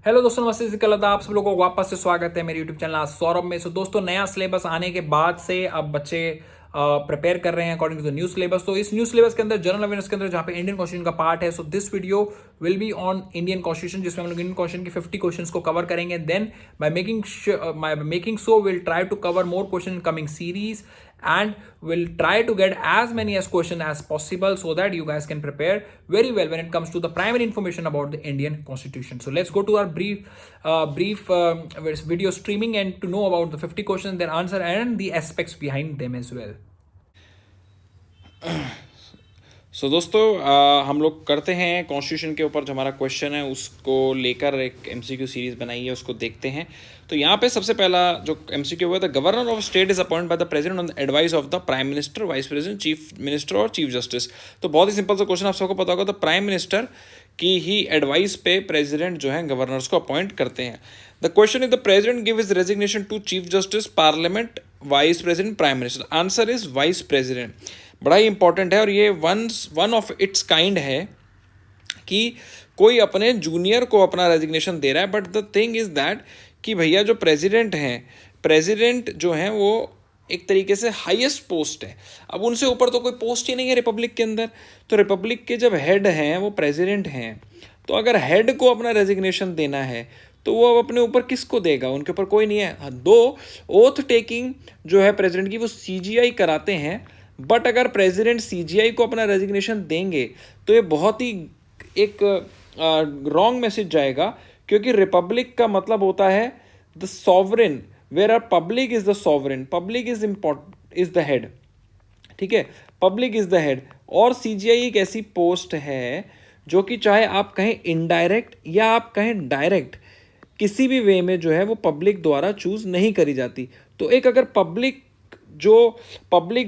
Hello दोस्तों, नमस्ते, कल आप सब लोगों को वापस से स्वागत है मेरे यूट्यूब चैनल सौरभ में। सो दोस्तों, नया सिलेबस आने के बाद से अब बच्चे प्रिपेयर कर रहे हैं according to the new syllabus. तो इस न्यू सिलेबस के अंदर जनरल अवेयरनेस के अंदर जहाँ पे इंडियन कॉन्स्टिट्यूशन का पार्ट है, so this video will be on Indian constitution, जिसमें हम लोग इंडियन कॉन्स्टिट्यूशन की 50 क्वेश्चंस को कवर करेंगे। Then by making so will try to cover more question in coming series and we'll try to get as many as question as possible so that you guys can prepare very well when it comes to the primary information about the Indian Constitution. So let's go to our brief video streaming and to know about the 50 questions, their answer and the aspects behind them as well. दोस्तों हम लोग करते हैं constitution के ऊपर जो हमारा question है उसको लेकर एक एमसीक्यू सीरीज बनाई है, उसको देखते हैं। तो यहाँ पे सबसे पहला जो एमसीक्यू हुआ था, governor of state is appointed by the president on the advice of the prime minister, vice president, chief minister और चीफ जस्टिस। तो बहुत ही सिंपल सा क्वेश्चन, आप सबको पता होगा। तो प्राइम मिनिस्टर की ही एडवाइस पे प्रेसिडेंट जो है गवर्नर्स को अपॉइंट करते हैं। The question is the president give his resignation to chief justice, parliament, vice president, prime minister. Answer is vice president. बड़ा ही इंपॉर्टेंट है और ये वन ऑफ इट्स काइंड है कि कोई अपने जूनियर को अपना रेजिग्नेशन दे रहा है। But the thing is that कि भैया जो प्रेसिडेंट हैं, प्रेसिडेंट जो हैं वो एक तरीके से हाईएस्ट पोस्ट है। अब उनसे ऊपर तो कोई पोस्ट ही नहीं है रिपब्लिक के अंदर। तो रिपब्लिक के जब हेड हैं वो प्रेसिडेंट हैं, तो अगर हेड को अपना रेजिग्नेशन देना है तो वो अब अपने ऊपर किसको देगा? उनके ऊपर कोई नहीं है। हाँ, दो ओथ टेकिंग जो है प्रेसिडेंट की वो सीजीआई कराते हैं। बट अगर प्रेसिडेंट सीजीआई को अपना रेजिग्नेशन देंगे तो ये बहुत ही एक रॉन्ग मैसेज जाएगा, क्योंकि रिपब्लिक का मतलब होता है the sovereign, where are public is the sovereign, public is is the head. ठीक है, पब्लिक इज द हेड। और सीजीआई एक ऐसी पोस्ट है जो कि चाहे आप कहें इनडायरेक्ट या आप कहें डायरेक्ट, किसी भी वे में जो है वो पब्लिक द्वारा चूज नहीं करी जाती। तो एक अगर पब्लिक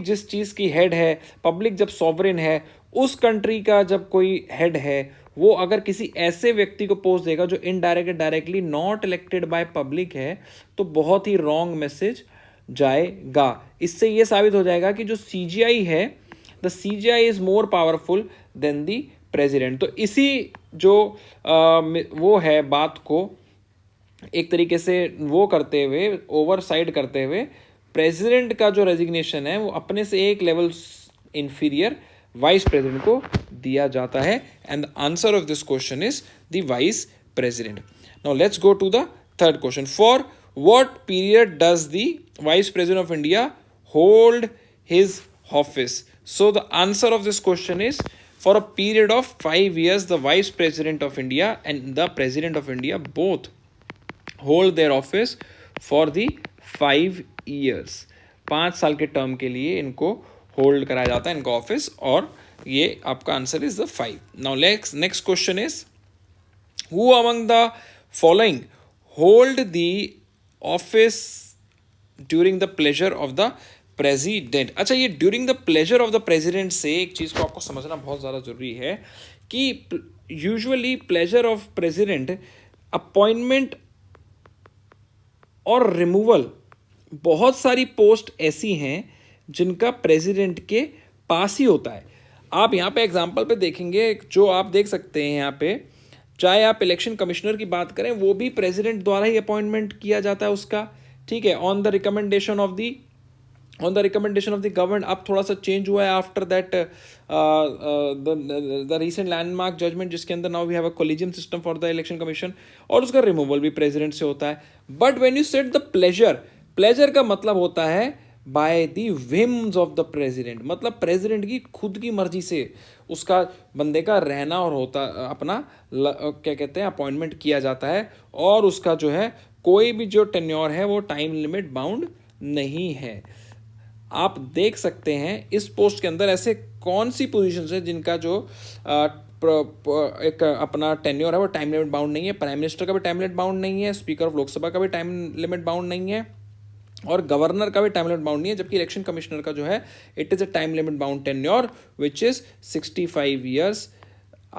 जिस चीज़ की हेड है, पब्लिक जब सॉवरेन है, उस कंट्री का जब कोई हेड है, वो अगर किसी ऐसे व्यक्ति को पोस्ट देगा जो indirectly directly not elected by public है, तो बहुत ही रॉन्ग मैसेज जाएगा। इससे ये साबित हो जाएगा कि जो सीजीआई है, the CGI is more powerful than the president. तो इसी जो वो है बात को एक तरीके से वो करते हुए, ओवरसाइड करते हुए, प्रेसिडेंट का जो रेजिग्नेशन है वो अपने से एक लेवल इंफीरियर वाइस प्रेसिडेंट को दिया जाता है। And the answer of this question is the vice president. Now let's go to the third question. For what period does the vice president of India hold his office? So the answer of this question is for a period of 5 years the vice president of India and the president of India both hold their office for the 5 years। 5 साल के term के लिए इनको hold कराया जाता है इनका office, और ये आपका answer is the 5। Now next question is who among the following hold the office during the pleasure of the president. अच्छा, ये during the pleasure of the president से एक चीज़ को आपको समझना बहुत ज़्यादा ज़रूरी है कि usually pleasure of president, appointment और रिमूवल, बहुत सारी पोस्ट ऐसी हैं जिनका प्रेसिडेंट के पास ही होता है। आप यहाँ पे एग्जांपल पे देखेंगे, जो आप देख सकते हैं यहाँ पे, चाहे आप इलेक्शन कमिश्नर की बात करें, वो भी प्रेसिडेंट द्वारा ही अपॉइंटमेंट किया जाता है उसका। ठीक है, on the recommendation of the government. अब थोड़ा सा चेंज हुआ है after that the recent landmark judgement, जिसके अंदर now we have a collegium system for the election commission, और उसका रिमूवल भी प्रेसिडेंट से होता है। But when you set the pleasure का मतलब होता है by the whims of the president, मतलब प्रेसिडेंट की खुद की मर्जी से उसका बंदे का रहना और होता अपना क्या कहते हैं अपॉइंटमेंट किया जाता है, और उसका जो है कोई भी जो टेन्योर है वो टाइम लिमिट बाउंड नहीं है। आप देख सकते हैं इस पोस्ट के अंदर ऐसे कौन सी पोजीशंस है जिनका जो एक अपना टेन्योर है वो टाइम लिमिट बाउंड नहीं है। प्राइम मिनिस्टर का भी टाइम लिमिट बाउंड नहीं है, स्पीकर ऑफ लोकसभा का भी टाइम लिमिट बाउंड नहीं है, और गवर्नर का भी टाइम लिमिट बाउंड नहीं है। जबकि इलेक्शन कमिश्नर का जो है it is a time limit bound tenure which is 65 years.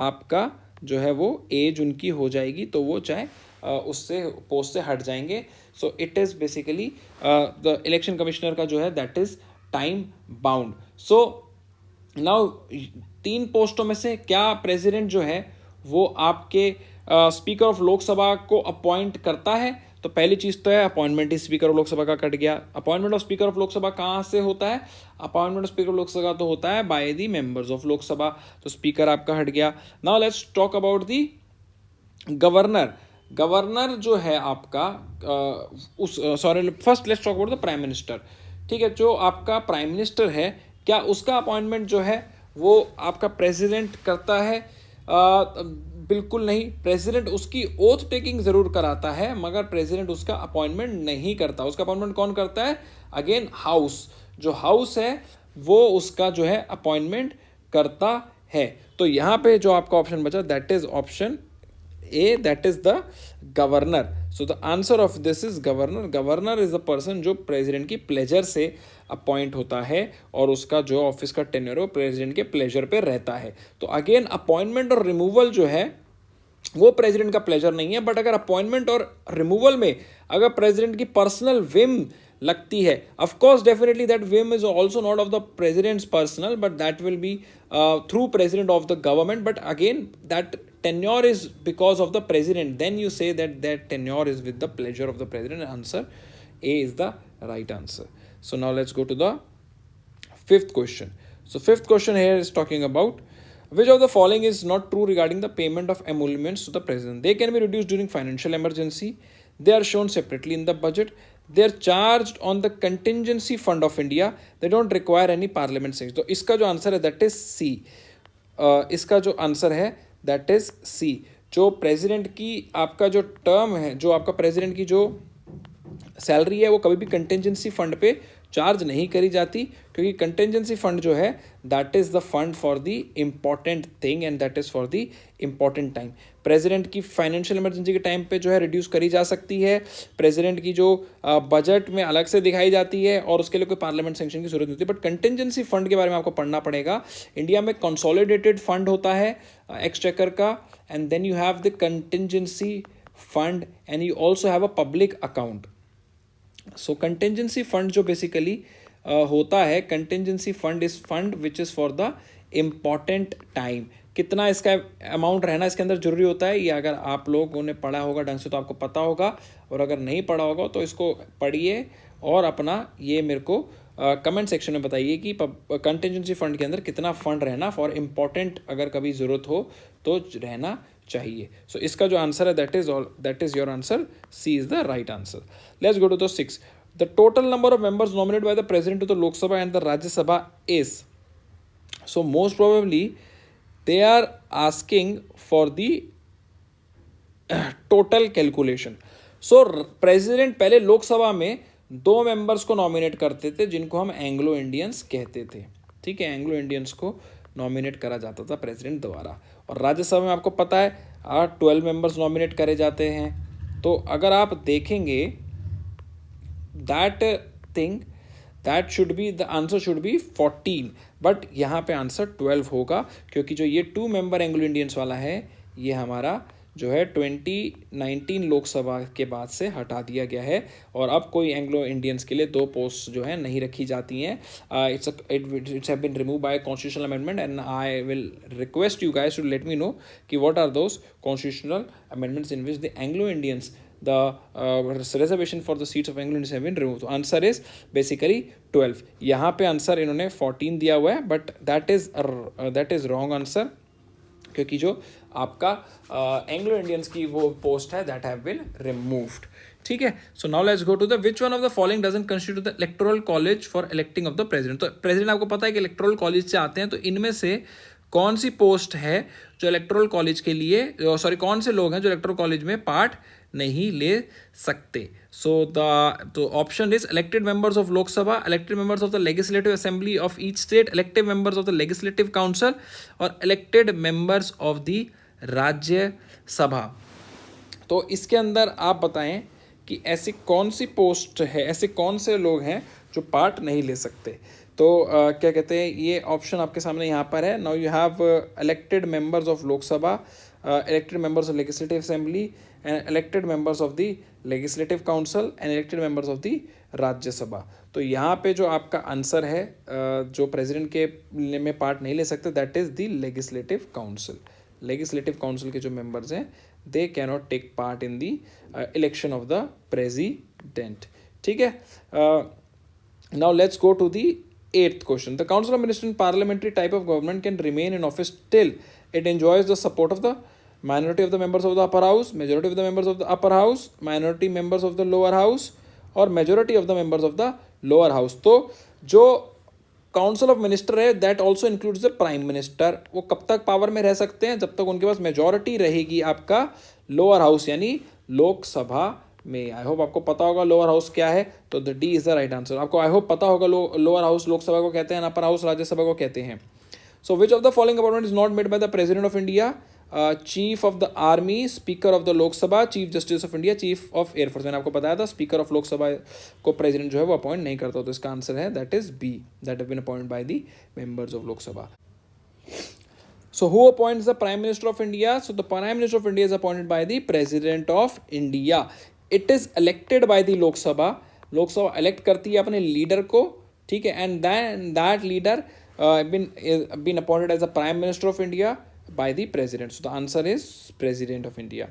आपका जो है वो एज उनकी हो जाएगी तो वो चाहे उससे पोस्ट से हट जाएंगे। So it is basically the election commissioner का जो है that is time bound. So now 3 पोस्टों में से क्या प्रेसिडेंट जो है वो आपके स्पीकर ऑफ लोकसभा को अपॉइंट करता है? तो पहली चीज तो है appointment he speaker of Lok Sabha का कट गया। Appointment of speaker of Lok Sabha कहाँ से होता है? Appointment of speaker of Lok Sabha तो होता है by the members of Lok Sabha, तो स्पीकर आपका हट गया। Now let's talk about the governor. Governor जो है आपका first let's talk about the prime minister. ठीक है, जो आपका प्राइम मिनिस्टर है, क्या उसका अपॉइंटमेंट जो है वो आपका प्रेसिडेंट करता है? बिल्कुल नहीं। प्रेसिडेंट उसकी ओथ टेकिंग जरूर कराता है, मगर प्रेसिडेंट उसका अपॉइंटमेंट नहीं करता। उसका अपॉइंटमेंट कौन करता है? अगेन हाउस, जो हाउस है वो उसका जो है अपॉइंटमेंट करता है। तो यहाँ पे जो आपका ऑप्शन बचा that is option A, that is the governor. So the answer of this is governor. Governor is the person जो प्रेसिडेंट की प्लेजर से अपॉइंट होता है और उसका जो ऑफिस का टेन्योर है वो प्रेसिडेंट के प्लेजर पे रहता है। तो अगेन अपॉइंटमेंट और रिमूवल जो है वो प्रेसिडेंट का प्लेजर नहीं है, बट अगर अपॉइंटमेंट और रिमूवल में अगर प्रेसिडेंट की पर्सनल विम लगती है, of course definitely that whim is also not of the president's personal, but that will be through president of the government, but again that tenure is because of the president, then you say that that tenure is with the pleasure of the president. Answer A is the right answer. So now let's go to the fifth question. So fifth question here is talking about which of the following is not true regarding the payment of emoluments to the president? They can be reduced during financial emergency. They are shown separately in the budget. They are charged on the contingency fund of India. They don't require any parliament sanction. तो इसका जो answer है that is C. इसका जो answer है that is सी। जो president की आपका जो टर्म है, जो आपका प्रेसिडेंट की जो सैलरी है वो कभी भी कंटिजेंसी फंड पे चार्ज नहीं करी जाती, क्योंकि कंटिजेंसी फंड जो है that is the fund for the important thing and that is for the important time. President की फाइनेंशियल इमरजेंसी के टाइम पे जो है रिड्यूस करी जा सकती है। प्रेसिडेंट की जो बजट में अलग से दिखाई जाती है और उसके लिए कोई पार्लियामेंट सेंक्शन की जरूरत नहीं होती। बट कंटिजेंसी फंड के बारे में आपको पढ़ना पड़ेगा। इंडिया में कंसोलिडेटेड फंड होता है एक्सचेकर का, and then you have the contingency fund and you also have a public account. So contingency fund जो बेसिकली होता है, contingency fund is fund which is for the important time. कितना इसका amount रहना इसके अंदर जरूरी होता है, ये अगर आप लोगों ने पढ़ा होगा ढंग से तो आपको पता होगा, और अगर नहीं पढ़ा होगा तो इसको पढ़िए और अपना ये मेरे को कमेंट सेक्शन में बताइए कि कंटिजेंसी फंड के अंदर कितना फंड रहना फॉर इम्पॉर्टेंट, अगर कभी ज़रूरत हो तो रहना चाहिए। सो इसका जो आंसर है that is your answer, C is the right answer. Let's go to the 6. The total number of members nominated by the president to the Lok Sabha and the Rajya Sabha is, so most probably they are asking for the total calculation. So president पहले लोकसभा में 2 members को nominate करते थे जिनको हम Anglo Indians कहते थे। ठीक है, एंग्लो इंडियंस को नॉमिनेट करा जाता था प्रेसिडेंट द्वारा। और राज्यसभा में आपको पता है 12 मेंबर्स नॉमिनेट करे जाते हैं। तो अगर आप देखेंगे that thing, that should be the answer should be 14, but यहाँ पे आंसर 12 होगा, क्योंकि जो ये 2 मेंबर एंग्लो इंडियंस वाला है ये हमारा जो है 2019 लोकसभा के बाद से हटा दिया गया है, और अब कोई एंग्लो इंडियंस के लिए 2 पोस्ट जो है नहीं रखी जाती हैं। It's have been remove by constitutional amendment, and I will request you guys to let me know कि what are those constitutional amendments in which the Anglo Indians the reservation for the seats of Anglo Indians have been removed. So answer is basically 12. यहाँ पे answer इन्होंने 14 दिया हुआ है, but that is wrong answer, क्योंकि जो आपका Anglo Indians की वो पोस्ट है दैट हैव बीन रिमूव्ड। ठीक है, so now let's go to the which one of the following doesn't constitute the electoral college for electing of the president. तो president आपको पता है कि इलेक्टोरल कॉलेज से आते हैं, तो इनमें से कौन सी पोस्ट है जो इलेक्टोरल कॉलेज के लिए, कौन से लोग हैं जो इलेक्टोरल कॉलेज में पार्ट नहीं ले सकते। तो option is elected members of Lok Sabha, elected members of the legislative assembly of each state, elected members of the legislative council, और elected members of the Rajya Sabha. तो इसके अंदर आप बताएं कि ऐसी कौन सी पोस्ट है, ऐसे कौन से लोग हैं जो पार्ट नहीं ले सकते। तो क्या कहते हैं, ये ऑप्शन आपके सामने यहाँ पर है। Now you have elected members of Lok Sabha, elected members of legislative assembly, and elected members of the legislative council, and elected members of the राज्य सभा। तो यहाँ पे जो आपका आंसर है जो प्रेसिडेंट के में पार्ट नहीं ले सकते that is the legislative council. Legislative council के जो मेंबर्स हैं they cannot take part in the election of the president. ठीक है. Now let's go to the 8th question. The Council of Ministers in parliamentary type of government can remain in office till it enjoys the support of the minority of the members of the upper house, majority of the members of the upper house, minority members of the lower house, और majority of the members of the lower house. तो जो council of minister है that also includes the prime minister, वो कब तक power में रह सकते हैं? जब तक उनके पास मेजॉरिटी रहेगी आपका लोअर हाउस यानी लोकसभा में. आई होप आपको पता होगा लोअर हाउस क्या है, तो the D is the right answer. आपको आई होप पता होगा लोअर हाउस लोकसभा को कहते हैं, अपर हाउस राज्यसभा को कहते हैं. So which of the following appointment is not made by the president of India? Chief of the army, speaker of the Lok Sabha, chief justice of India, chief of air force. मैंने आपको बताया था स्पीकर ऑफ लोकसभा को president जो है वो appoint नहीं करता. तो इसका आंसर है that is B, that have been appointed by the members of Lok Sabha. So who appoints the Prime Minister of India? So the Prime Minister of India is appointed by the President of India. It is elected by the Lok Sabha. लोक सभा elect करती है अपने leader को, ठीक है, and then that leader been appointed as the Prime Minister of India by the President. So the answer is President of India.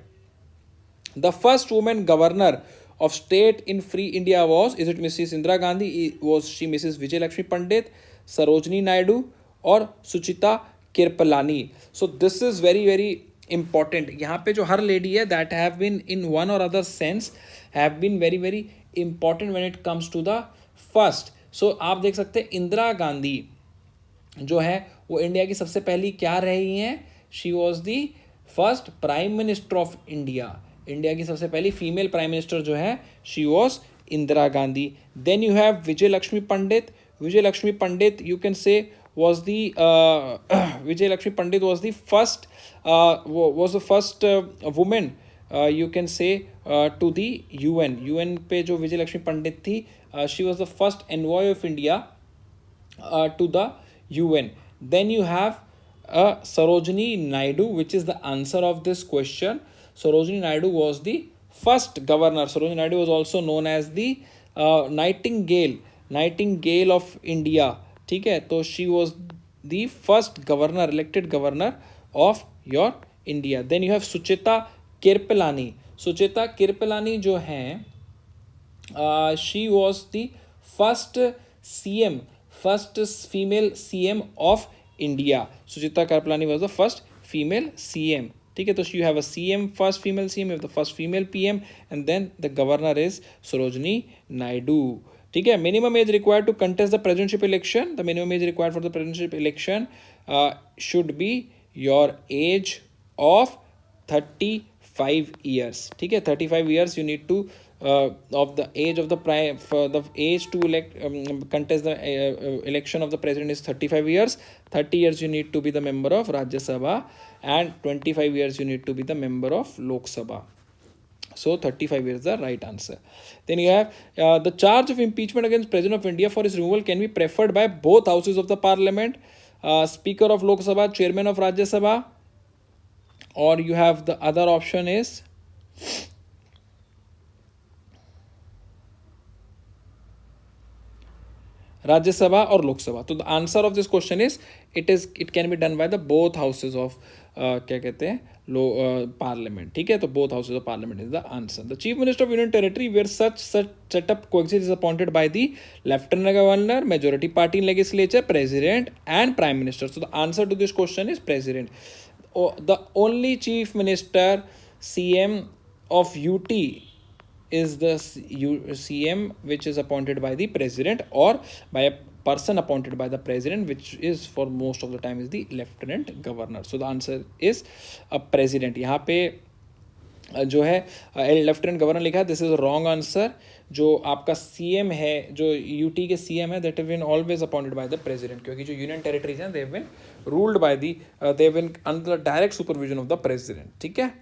The first woman governor of state in free India was, is it Mrs. Indira Gandhi? Was she Mrs. Vijay Lakshmi Pandit, Sarojini Naidu, or Suchita Kirpalani? So this is very very important. यहाँ पे जो हर lady है that have been in one or other sense have been very very important when it comes to the first. So आप देख सकते हैं इंदिरा गांधी जो है वो इंडिया की सबसे पहली क्या रही हैं? She was the first prime minister of India. India की सबसे पहली फीमेल प्राइम मिनिस्टर जो है she was Indira Gandhi. Then you have Vijay Lakshmi Pandit. Vijay Lakshmi Pandit you can say was the Vijay Lakshmi Pandit was the first woman you can say to the UN पे जो विजय लक्ष्मी पंडित थी, she was the first envoy of India to the UN. Then you have Sarojini Naidu, which is the answer of this question. Sarojini Naidu was the first governor. Sarojini Naidu was also known as the Nightingale of India. ठीक है, तो she was the first governor, elected governor of your India. Then you have Sucheta Kripalani. Sucheta Kripalani जो हैं she was the first CM, first female CM of India. Sucheta Kripalani was the first female CM. ठीक है, तो you have a CM, first female CM, you have the first female PM, and then the governor is Sarojini Naidu. ठीक है. Minimum age required to contest the presidentship election. The minimum age required for the presidentship election should be your age of 35 years. ठीक है, 35 years you need to of the age of the the age to elect contest the election of the president is 35 years. 30 years you need to be the member of Rajya Sabha and 25 years you need to be the member of Lok Sabha. So 35 years is the right answer. Then you have the charge of impeachment against President of India for his removal can be preferred by both houses of the parliament, Speaker of Lok Sabha, Chairman of Rajya Sabha, or you have the other option is Rajya Sabha or Lok Sabha. So the answer of this question is it can be done by the both houses of क्या कहते हैं parliament. ठीक है, तो both houses of parliament is the answer. The chief minister of union territory where such setup coexist is appointed by the lieutenant governor, majority party in legislature, president and prime minister. So the answer to this question is president. The only chief minister CM of UT is the CM which is appointed by the president or by a person appointed by the president, which is for most of the time is the lieutenant governor. So the answer is a president. यहाँ पे जो है lieutenant governor लिखा है, this is wrong answer. जो आपका CM है, जो यूटी के सीएम है, that have been always appointed by the president, क्योंकि जो यूनियन टेरिटरीज हैं they have been ruled by the they have been under the direct supervision of the president. ठीक है.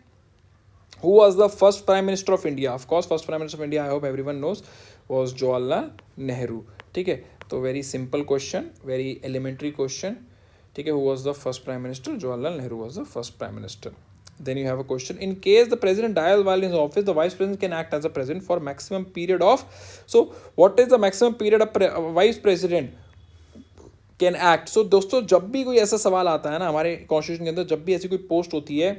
Who was the first Prime Minister of India? Of course, first Prime Minister of India, I hope everyone knows, was Jawaharlal Nehru. ठीक है, तो very simple question, very elementary question. ठीक है, who was the first Prime Minister? Jawaharlal Nehru was the first Prime Minister. Then you have a question. In case the President dies while in his office, the Vice President can act as a President for maximum period of. So, what is the maximum period a Vice President can act? So, दोस्तों जब भी कोई ऐसा सवाल आता है ना हमारे कॉन्स्टिट्यूशन के अंदर, जब भी ऐसी कोई पोस्ट होती है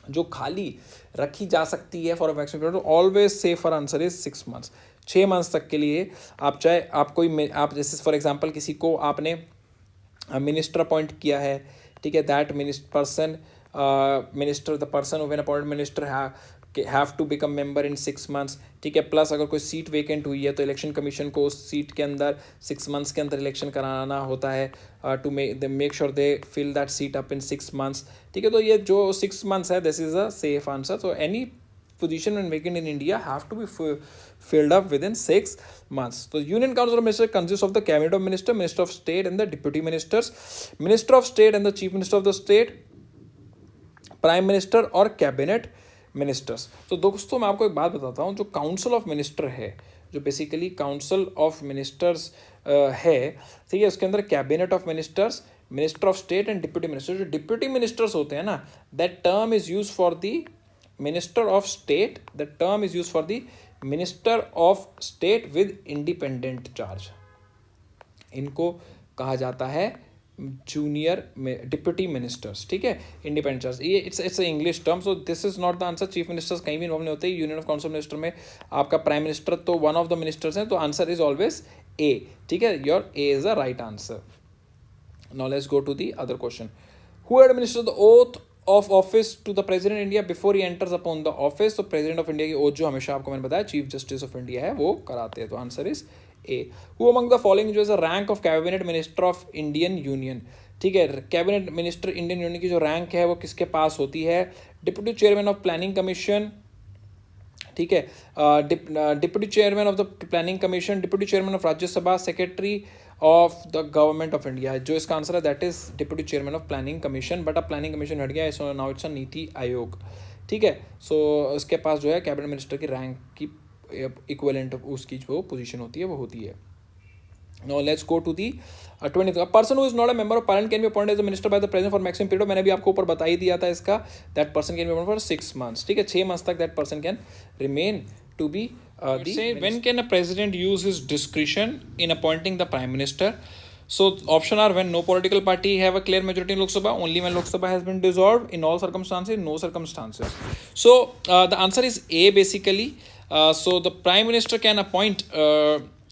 जो खाली रखी जा सकती है for a maximum period, always say for answer is 6 months. 6 months तक के लिए आप चाहे आप कोई आप जैसे फॉर एग्जांपल किसी को आपने मिनिस्टर अपॉइंट किया है, ठीक है, that person minister the person who been appointed minister have to become member in 6 months, ठीक है। प्लस अगर कोई सीट वेकेंट हुई है तो इलेक्शन कमीशन को उस सीट के अंदर 6 मंथ्स के अंदर इलेक्शन कराना होता है to make sure they fill that seat up in 6 months, ठीक है। तो ये जो 6 मंथ्स है, this is a safe answer. So any position when vacant in India have to be filled up within 6 months. So Union Council of Ministers consists of the Cabinet of Minister, Minister of State and the Deputy Ministers, Minister of State and the Chief Minister of the State, Prime Minister और Cabinet Ministers. तो दोस्तों मैं आपको एक बात बताता हूँ, जो काउंसिल ऑफ मिनिस्टर है, जो बेसिकली काउंसिल ऑफ मिनिस्टर्स है, ठीक है, उसके अंदर cabinet of ministers, minister of state and deputy minister. जो डिप्यूटी मिनिस्टर्स होते हैं ना, that term is use for the minister of state, the term is use for the minister of state with independent charge. इनको कहा जाता है junior deputy ministers, ठीक है, इंडिपेंडेंट चार्ज। ये it's English term, so this is not the answer. Chief ministers कहीं भी involve नहीं होते। यूनियन ऑफ काउंसिल मिनिस्टर में आपका प्राइम मिनिस्टर तो वन ऑफ द मिनिस्टर्स हैं, तो आंसर इज ऑलवेज ए, ठीक है, your A is the right answer. Now let's go to the other question. Who administer the oath of office to the president India before he enters upon the office. तो president of India की oath जो हमेशा आपको मैंने बताया chief justice of India है, वो कराते हैं, तो answer is A. Who among the following जो is the rank of cabinet minister of Indian union, ठीक है, कैबिनेट मिनिस्टर इंडियन यूनियन की जो रैंक है वो किसके पास होती है? Deputy chairman of planning commission, ठीक है, deputy chairman of the planning commission, deputy chairman of Rajya Sabha, secretary of the government of India. जो इसका आंसर है that is deputy chairman of planning commission, but अब प्लानिंग कमीशन हट गया है, so now it's a NITI Aayog, ठीक है। सो इसके पास जो है कैबिनेट मिनिस्टर की रैंक की इक्विवेलेंट उसकी जो पोजीशन होती है वो होती है। Now let's go to the 20th. A person who is not a member of parliament can be appointed as a minister by the president for maximum period. मैंने भी आपको ऊपर बता ही दिया था इसका, that person can be appointed for 6 months, ठीक है, 6 months तक that person can remain to be the say when can a president use his discretion in appointing the prime minister? So option are when no political party have a clear majority in Lok Sabha, only when Lok Sabha has been dissolved, in all circumstances, no circumstances. So the answer is A basically. So the prime minister can appoint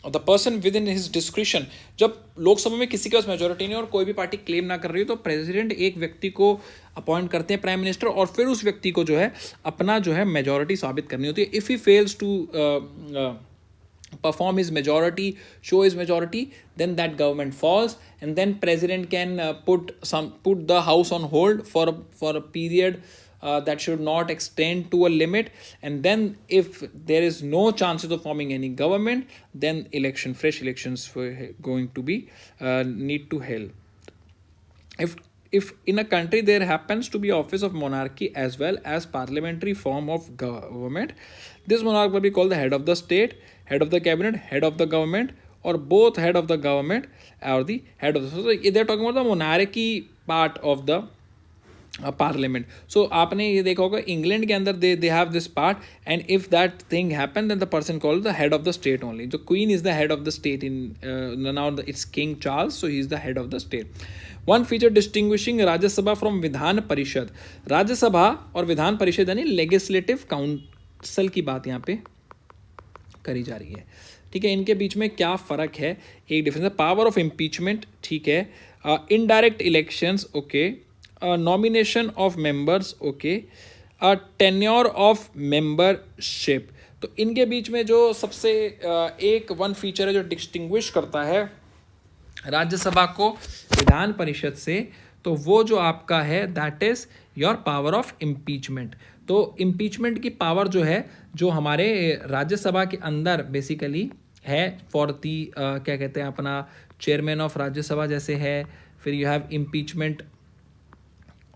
the person with in his discretion. जब लोकसभा में किसी के पास majority नहीं और कोई भी party claim ना कर रही हो, तो प्रेसिडेंट एक व्यक्ति को अपॉइंट करते हैं प्राइम मिनिस्टर, और फिर उस व्यक्ति को जो है अपना जो है मेजोरिटी साबित करनी होती है। If he fails to perform his majority, show his majority, then that government falls, and then president can put the house on hold for a period that should not extend to a limit, and then if there is no chances of forming any government, then fresh elections going to be need to held. If in a country there happens to be office of monarchy as well as parliamentary form of government, this monarch will be called the head of the state, head of the cabinet, head of the government, or both head of the government or the head of the, so they are talking about the monarchy part of the parliament. So आपने ये देखा होगा England के अंदर they have this part, and if that thing happen then the person called the head of the state only. The queen is the head of the state in now it's king Charles, so he is the head of the state. One feature distinguishing Rajya Sabha from Vidhan Parishad. Rajya Sabha और विधान परिषद यानी legislative council की बात यहाँ पे करी जा रही है, ठीक है। इनके बीच में क्या फ़र्क है? एक डिफरेंस है पावर ऑफ इम्पीचमेंट, ठीक है, indirect elections, okay, nomination of members, okay, tenure of membership. तो इनके बीच में जो सबसे एक वन फीचर है जो डिस्टिंग्विश करता है राज्यसभा को विधान परिषद से, तो वो जो आपका है that is your power of impeachment. तो इम्पीचमेंट की पावर जो है, जो हमारे राज्यसभा के अंदर बेसिकली है फॉर दी क्या कहते हैं अपना चेयरमैन ऑफ राज्यसभा जैसे है, फिर यू हैव इम्पीचमेंट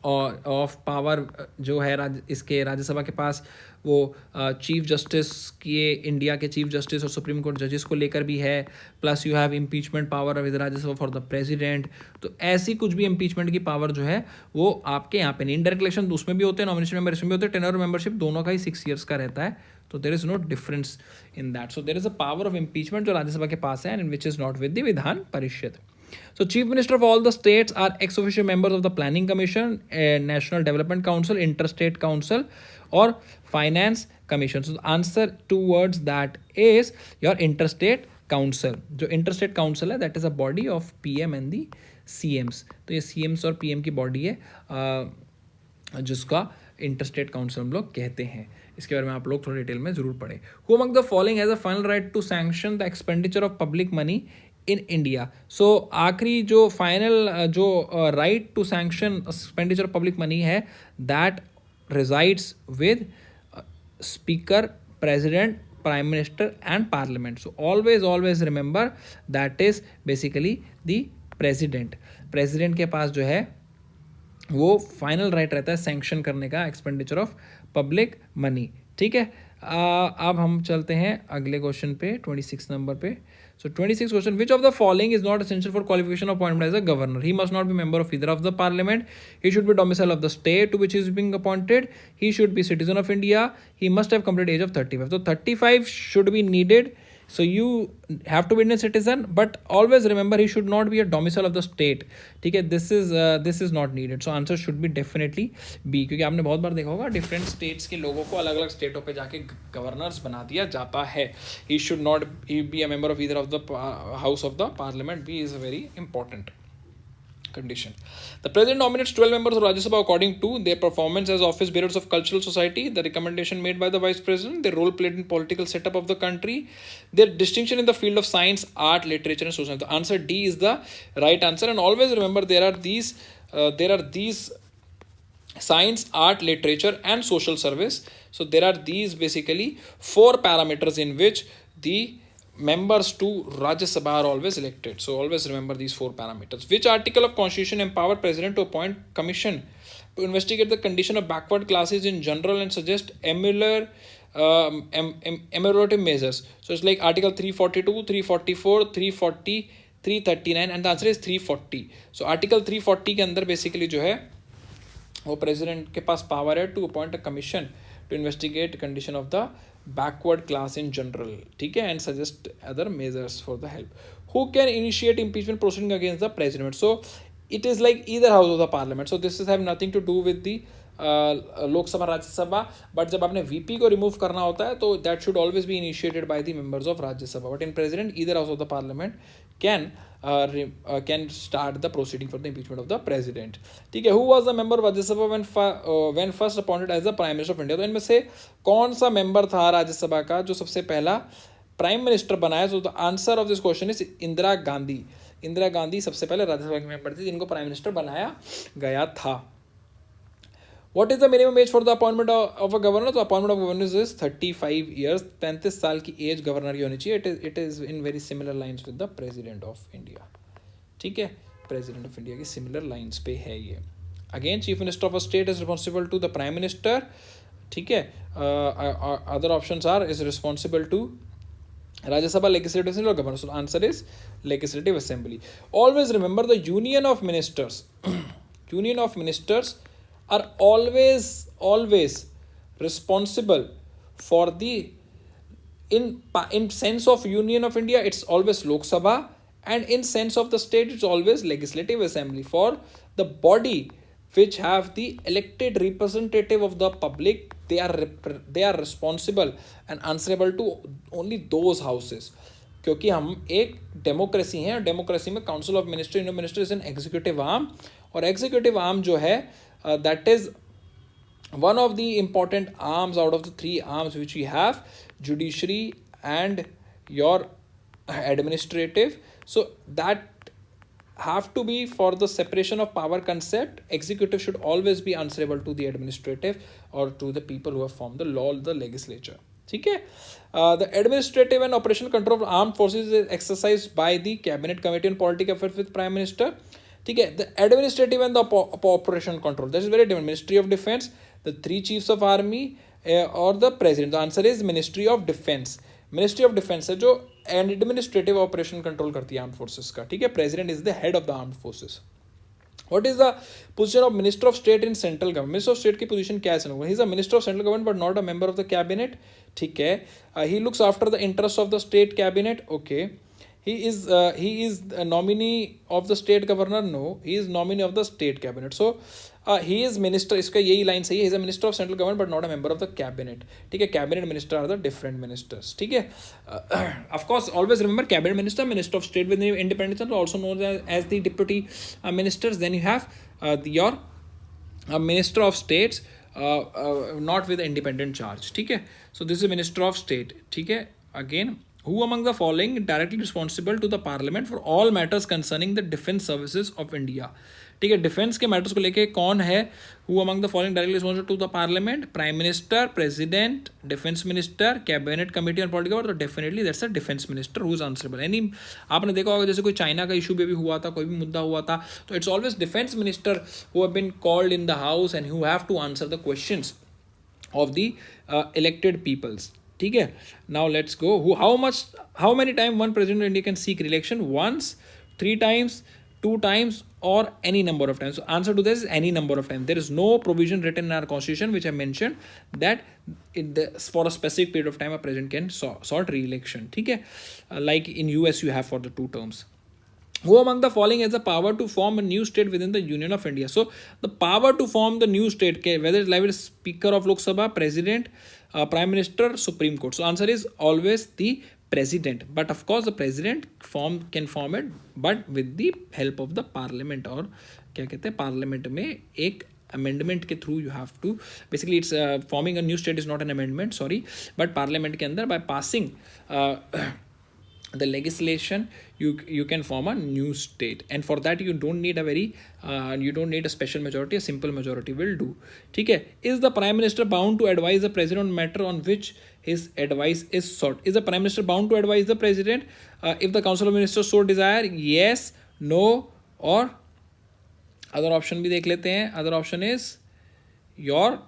और ऑफ पावर जो है इसके राज्यसभा के पास वो चीफ जस्टिस के, इंडिया के चीफ जस्टिस और सुप्रीम कोर्ट जजेस को लेकर भी है, plus you have impeachment power with Rajya Sabha for the president. तो ऐसी कुछ भी इम्पीचमेंट की पावर जो है वो आपके यहाँ पे नहीं। इनडायरेक्ट इलेक्शन उसमें भी होते हैं, नॉमिनेशन मेंबर इसमें भी होते हैं, टेन्योर मेंबरशिप दोनों का ही 6 years का रहता है, तो there is no difference in that. So there is a power of impeachment जो राज्यसभा के पास है and which is not with the Vidhan Parishad. So chief minister of all the states are ex officio members of the planning commission, national development council, interstate council, or finance commission. So the answer towards that is your interstate council. जो interstate council है, that is a body of PM and the CMs. तो ये CMs और PM की body है जिसका interstate council हम लोग कहते हैं. इसके बारे में आप लोग थोड़ा डिटेल में जरूर पढ़ें. Who among the following has a final right to sanction the expenditure of public money in India. So आखिरी जो फाइनल जो right to sanction expenditure of public money है, that resides with speaker, president, prime minister and parliament. So always remember that is basically the president के पास जो है वो final right रहता है सैंक्शन करने का एक्सपेंडिचर ऑफ पब्लिक मनी. ठीक है, अब हम चलते हैं अगले क्वेश्चन पे, 26 नंबर पे. So 26 question, which of the following is not essential for qualification of appointment as a governor. He must not be member of either of the parliament. He should be domicile of the state to which is being appointed. He should be citizen of India. He must have complete age of 35. तो 35 should be needed. So you have to be Indian citizen, but always remember he should not be a domicile of the state. ठीक है, this is not needed. So answer should be definitely B, क्योंकि आपने बहुत बार देखा होगा different states के लोगों को अलग अलग स्टेटों पे जाके गवर्नर्स बना दिया जाता है. He should not be a member of either of the house of the parliament. B is a very important condition. The president nominates 12 members of Rajya Sabha according to their performance as office bearers of cultural society, the recommendation made by the vice president, their role played in political setup of the country, their distinction in the field of science, art, literature and social. The answer D is the right answer. And always remember there are these science, art, literature and social service. So there are these basically 4 parameters in which the members to Rajya Sabha are always elected. So always remember these 4 parameters. Which article of constitution empower president to appoint commission to investigate the condition of backward classes in general and suggest ameliorative measures? So it's like article 342, 344, 340, 339 and the answer is 340. So article 340 के अंदर basically जो है वो president के पास power है to appoint a commission to investigate condition of the backward class in general. ठीक है, and suggest other measures for the help. Who can initiate impeachment proceeding against the president? So it is like either house of the parliament. So this is have nothing to do with the Lok Sabha Rajya Sabha. But जब आपने VP को remove करना होता है तो that should always be initiated by the members of Rajya Sabha. But in president either house of the parliament can start the proceeding for the impeachment of the president. ठीक है, who was the member of Rajya Sabha when first appointed as the prime minister of India? तो इनमें से कौन सा member था राज्यसभा का जो सबसे पहला प्राइम मिनिस्टर बनाया? तो the answer of this question is Indira Gandhi. Indira Gandhi सबसे पहले राज्यसभा के मेंबर थी जिनको प्राइम मिनिस्टर बनाया गया था. What is the minimum age for the appointment of a governor? तो appointment of governor is 35 years. 35 साल की एज गवर्नर की होनी चाहिए. It is in very similar lines with the president of India. ठीक है, president of India की similar lines पे है ये. Again, chief minister of a state is responsible to the prime minister. ठीक है, other options are is responsible to Rajya Sabha, legislative assembly or governor. So answer is legislative assembly. Always remember the union of ministers. Union of ministers are always responsible for the in sense of Union of India it's always Lok Sabha, and in sense of the state it's always legislative assembly. For the body which have the elected representative of the public, they are responsible and answerable to only those houses. क्योंकि हम एक democracy हैं, democracy में council of minister, union minister is an executive arm, और executive arm जो है that is one of the important arms out of the 3 arms which we have, judiciary and your administrative. So that have to be for the separation of power concept. Executive should always be answerable to the administrative or to the people who have formed the law, the legislature. ठीक है, the administrative and operational control of armed forces is exercised by the cabinet committee on political affairs with prime minister. ठीक है, the administrative and the operation control, that is very different. Ministry of Defense, the 3 chiefs of army or the president. The answer is Ministry of Defense. Ministry of Defense है जो administrative operation control करती है armed forces का. ठीक है, president is the head of the armed forces. What is the position of Minister of State in central government? Minister of State की position क्या है central government? He is a minister of central government but not a member of the cabinet. ठीक है, he looks after the interests of the state cabinet. Okay. he is a nominee of the state governor. No, he is nominee of the state cabinet. So he is minister. इसका यही line सही है. He is a minister of central government but not a member of the cabinet. ठीक है, cabinet minister are the different ministers. ठीक है, of course always remember cabinet minister, minister of state with independence, are also known as the deputy ministers. Then you have your minister of states not with independent charge. ठीक है, so this is minister of state. ठीक है, again, who among the following directly responsible to the parliament for all matters concerning the defense services of India. ठीक है, defence के matters को लेके कौन है who among the following directly responsible to the parliament? Prime minister, president, defence minister, cabinet committee on political, तो definitely that's a defence minister who is answerable. Any आपने देखा होगा जैसे कोई चाइना का इशू भी हुआ था, कोई भी मुद्दा हुआ था, तो it's always defence minister who have been called in the house and who have to answer the questions of the elected peoples. ठीक है, now let's go. How many time one president of India can seek reelection? Once, 3 times, 2 times, or any number of times. So answer to this is any number of times. There is no provision written in our constitution which I mentioned that for a specific period of time a president can sort re-election. ठीक है, like in US you have for the 2 terms. Who among the following has the power to form a new state within the Union of India? So the power to form the new state, whether it's like Speaker of Lok Sabha, President, Prime Minister, Supreme Court. So answer is always the president, but of course the president can form it but with the help of the parliament, और क्या कहते हैं parliament में एक amendment के through you have to basically it's forming a new state is not an amendment, sorry, but parliament के अंदर by passing the legislation you can form a new state, and for that you don't need a special majority, a simple majority will do. ठीक है, is the prime minister bound to advise the president on matter on which his advice is sought? Is the prime minister bound to advise the president if the council of ministers so desire? Yes, no, or other option भी देख लेते हैं. Other option is your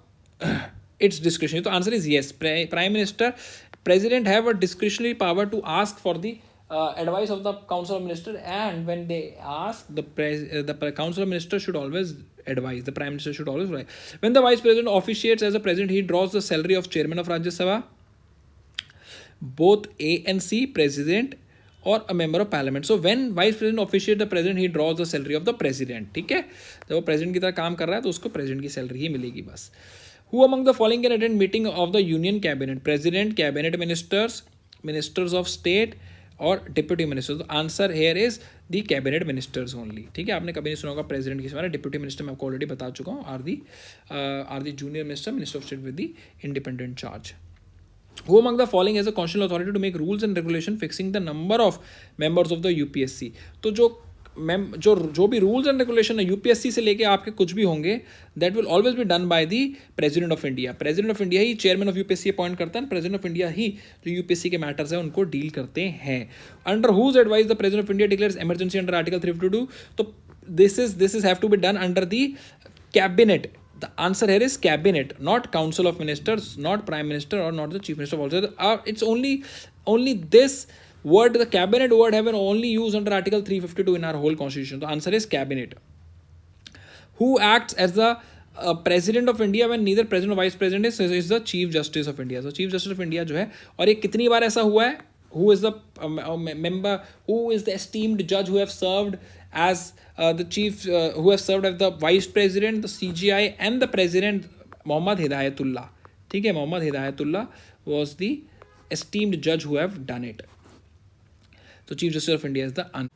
it's discretionary. तो answer is yes. Prime minister, president have a discretionary power to ask for the advice of the council of minister, and when they ask the council of minister should always advise. The prime minister should always advise. When the vice president officiates as a president, he draws the salary of chairman of Rajya Sabha, both A and C, president or a member of parliament. So when vice president officiates the president, he draws the salary of the president. ठीक है, जब वो president की तरह काम कर रहा है तो उसको president की salary ही मिलेगी बस. Who among the following can attend meeting of the union cabinet? President, cabinet ministers, ministers of state और deputy ministers. तो answer here is the cabinet ministers only. ठीक है, आपने कभी नहीं सुना होगा president किस बारे. deputy minister मैं आपको already बता चुका हूँ, are the junior minister, minister of state with the independent charge. Who among the following has a constitutional authority to make rules and regulation fixing the number of members of the UPSC? तो जो भी rules and regulation है UPSC से लेके आपके कुछ भी होंगे, that will always be done by the president of India. President of India ही चेयरमैन ऑफ यूपीएससी अपॉइंट करता है. प्रेसिडेंट ऑफ इंडिया ही जो यूपीएससी के मैटर्स हैं उनको डील करते हैं. Under whose advice the president of India declares emergency under article 352? तो this is have to be done under the cabinet. The answer here is cabinet, not council of ministers, not prime minister or not the chief minister also. It's only this word, the cabinet word, have been only used under article 352 in our whole constitution. The answer is cabinet. Who acts as the president of India when neither president or vice president is the chief justice of India? So chief justice of India जो है, और ये कितनी बार ऐसा हुआ है? Who is the member, who is the esteemed judge who have served as the chief, who have served as the vice president, the CGI and the president? Mohammad Hidayatullah. ठीक है, Mohammad Hidayatullah was the esteemed judge who have done it. So chief justice of India is the answer.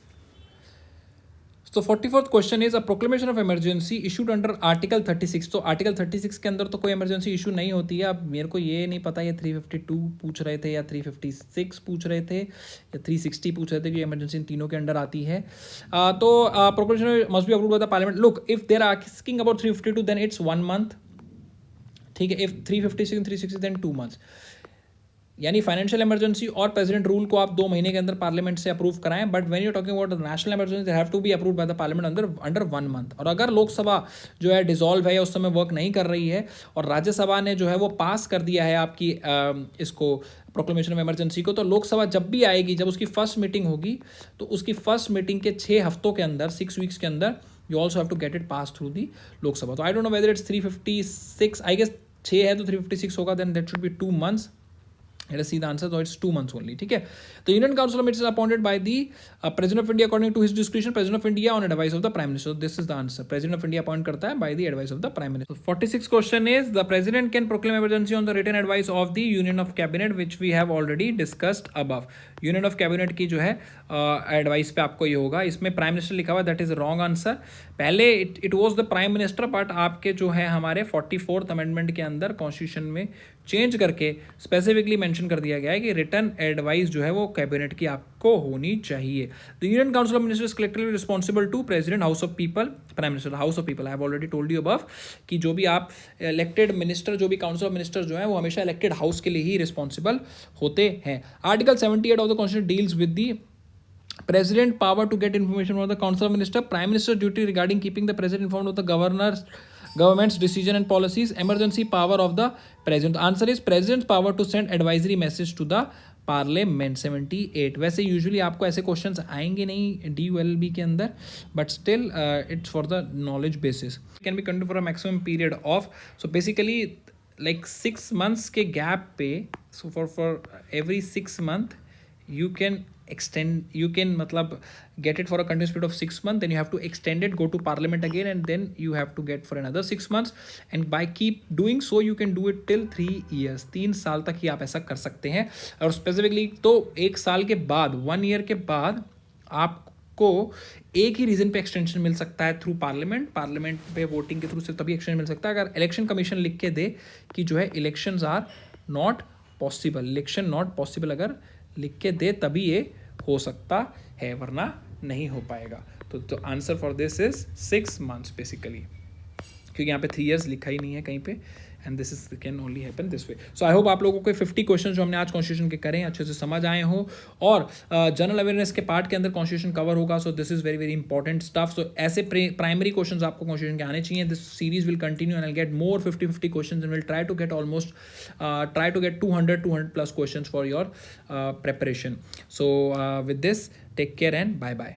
So 44th question is a proclamation of emergency issued under article 36. तो article 36 के अंदर तो कोई emergency issue नहीं होती है. अब मेरे को ये नहीं पता ये 352 पूछ रहे थे या 356 पूछ रहे थे या 360 पूछ रहे थे कि emergency इन तीनों के अंदर आती है. तो proclamation must be approved by the parliament. Look, if they are asking about 352 then it's 1 month. ठीक है, if 356 and 360 then 2 months. यानी फाइनेंशियल इमरजेंसी और प्रेसिडेंट रूल को आप 2 महीने के अंदर पार्लियामेंट से अप्रूव कराएं, but when you talking about national emergency they have to be approved by the parliament under 1 month. और अगर लोकसभा जो है डिसॉल्व है या उस समय वर्क नहीं कर रही है और राज्यसभा ने जो है वो पास कर दिया है आपकी इसको प्रोक्लेमेशन ऑफ इमरजेंसी को, तो लोकसभा जब भी आएगी, जब उसकी फर्स्ट मीटिंग होगी, तो उसकी फर्स्ट मीटिंग के 6 हफ्तों के अंदर, 6 वीक्स के अंदर, you also have to get it pass through the Lok Sabha. तो I don't know whether it's 356, I guess 6 है तो 356 होगा, then that should be 2 months. Let us see the answer. So it's 2 months only. ठीक है. The Union Council of Ministers is appointed by the President of India according to his discretion. President of India on advice of the Prime Minister. So this is the answer. President of India appoint करता है by the advice of the Prime Minister. So 46th question is the President can proclaim emergency on the written advice of the Union of Cabinet, which we have already discussed above. Union of Cabinet की जो है advice पे आपको ये होगा. इसमें prime minister लिखा हुआ, दैट इज रॉन्ग आंसर. पहले it was the prime minister, but आपके जो है हमारे 44th अमेंडमेंट के अंदर कॉन्स्टिट्यूशन में चेंज करके स्पेसिफिकली मेंशन कर दिया गया है कि रिटर्न एडवाइस जो है वो कैबिनेट की आपको होनी चाहिए. The union council of ministers collectively responsible to president, house of people, prime minister, house of people. I have already told you above कि जो भी आप इलेक्टेड मिनिस्टर, जो भी काउंसिल ऑफ मिनिस्टर जो है वो हमेशा इलेक्टेड हाउस के लिए ही रिस्पॉन्सिबल होते हैं. Article 78 of the constitution deals with the President power to get information from the Council of Ministers, Prime Minister duty regarding keeping the President informed of the government's decision and policies, emergency power of the President. The answer is President's power to send advisory message to the Parliament. 78. वैसे usually आपको ऐसे questions आएंगे नहीं DULB के अंदर, but still it's for the knowledge basis. Can be continue for a maximum period of, so basically like 6 months के gap पे, so for every 6 month you can extend, you can matlab get it for a continuous period of 6 months, then you have to extend it, go to parliament again, and then you have to get for another 6 months, and by keep doing so you can do it till 3 years. 3 साल तक ही आप ऐसा कर सकते हैं. और specifically तो 1 साल के बाद, 1 year के बाद आपको एक ही रीजन पे एक्सटेंशन मिल सकता है थ्रू पार्लियामेंट पे वोटिंग के थ्रू सिर्फ तभी एक्सटेंशन मिल सकता है अगर इलेक्शन कमीशन लिख के दे कि जो है elections are not possible, election not possible अगर लिख के दे तभी ये हो सकता है, वरना नहीं हो पाएगा. तो answer for this is 6 months basically, क्योंकि यहाँ पे 3 years लिखा ही नहीं है कहीं पे, and this is can only happen this way. So I hope आप लोगों को 50 क्वेश्चन जो हमने आज कॉन्स्टिट्यूशन के करें अच्छे से समझ आए हो, और जनरल अवेयरनेस के पार्ट के अंदर कॉन्स्टिट्यूशन कवर होगा. So this is very very important stuff. So ऐसे प्राइमरी क्वेश्चंस आपको कॉन्स्टिट्यूशन के आने चाहिए. This series will continue and I get more 50 questions and will try to get almost 200+ questions for your preparation. So with this, take care and bye bye.